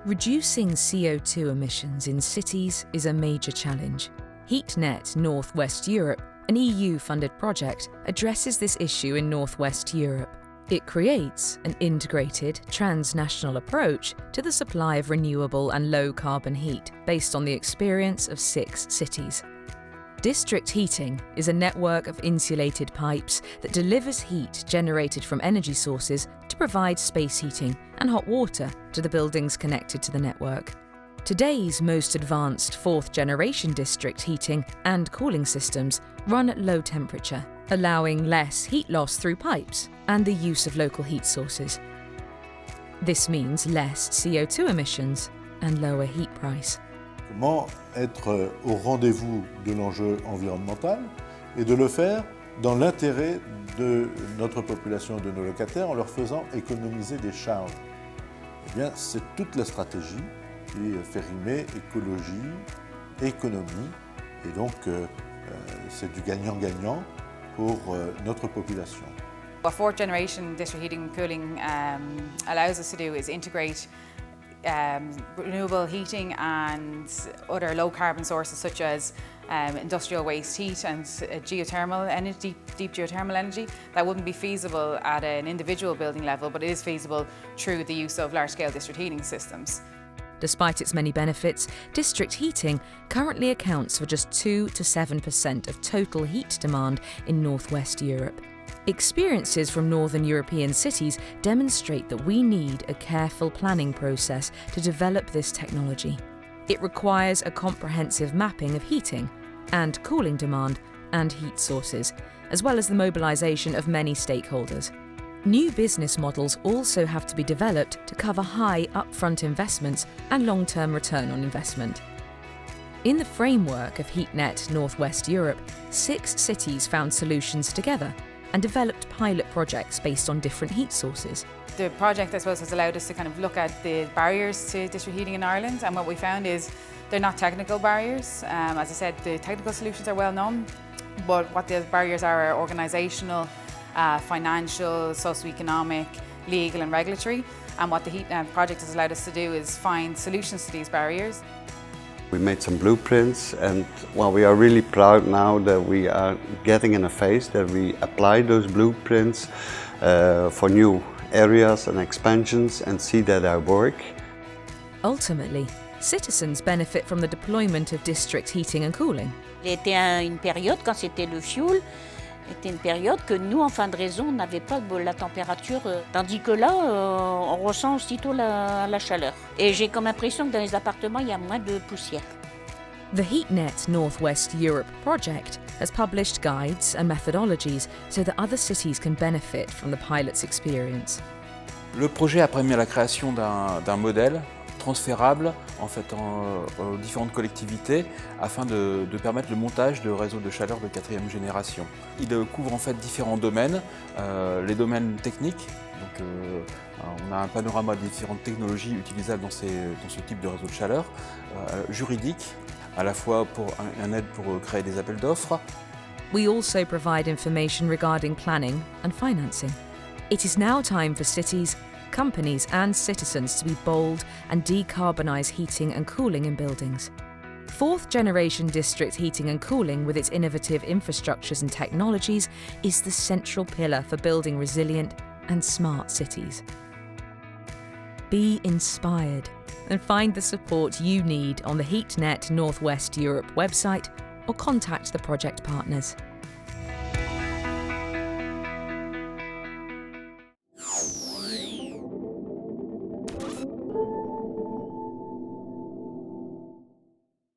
Reducing CO2 emissions in cities is a major challenge. HeatNet North-West Europe, an EU-funded project, addresses this issue in North-West Europe. It creates an integrated, transnational approach to the supply of renewable and low-carbon heat based on the experience of 6 cities. District heating is a network of insulated pipes that delivers heat generated from energy sources to provide space heating and hot water to the buildings connected to the network. Today's most advanced 4th-generation district heating and cooling systems run at low temperature, allowing less heat loss through pipes and the use of local heat sources. This means less CO2 emissions and lower heat price. Comment être au rendez-vous de l'enjeu environnemental et de le faire dans l'intérêt de notre population et de nos locataires en leur faisant économiser des charges. Eh bien, c'est toute la stratégie qui fait rimer écologie, économie, et donc c'est du gagnant-gagnant pour notre population. What 4th generation district heating and cooling allows us to do is integrate renewable heating and other low carbon sources such as industrial waste heat and geothermal energy, deep geothermal energy that wouldn't be feasible at an individual building level, but it is feasible through the use of large-scale district heating systems. Despite its many benefits, district heating currently accounts for just 2 to 7% of total heat demand in North-West Europe. Experiences from Northern European cities demonstrate that we need a careful planning process to develop this technology. It requires a comprehensive mapping of heating and cooling demand and heat sources, as well as the mobilisation of many stakeholders. New business models also have to be developed to cover high upfront investments and long-term return on investment. In the framework of HeatNet North-West Europe, 6 cities found solutions together and developed pilot projects based on different heat sources. The project, I suppose, has allowed us to kind of look at the barriers to district heating in Ireland, and what we found is they're not technical barriers. As I said, the technical solutions are well known, but what the barriers are organisational, financial, socio-economic, legal and regulatory, and what the HeatNet project has allowed us to do is find solutions to these barriers. We made some blueprints, and well, we are really proud now that we are getting in a phase that we apply those blueprints for new areas and expansions and see that they work. Ultimately, citizens benefit from the deployment of district heating and cooling. Il était une période, quand c'était le fuel, c'était une période que nous, en fin de raison, on n'avait pas la température, tandis que là, on ressent aussitôt la chaleur. Et j'ai comme impression que dans les appartements, il y a moins de poussière. The HeatNet North-West Europe project has published guides and methodologies so that other cities can benefit from the pilot's experience. Le projet a permis la création d'un modèle transférable en fait aux différentes collectivités afin de permettre le montage de réseaux de chaleur de 4e génération. Il couvre en fait différents domaines, les domaines techniques, donc on a un panorama des différentes technologies utilisables dans ce type de réseau de chaleur, juridique, à la fois pour un aide pour créer des appels d'offres. We also provide information regarding planning and financing. It is now time for cities, companies and citizens to be bold and decarbonise heating and cooling in buildings. 4th-generation district heating and cooling with its innovative infrastructures and technologies is the central pillar for building resilient and smart cities. Be inspired and find the support you need on the HeatNet North-West Europe website or contact the project partners.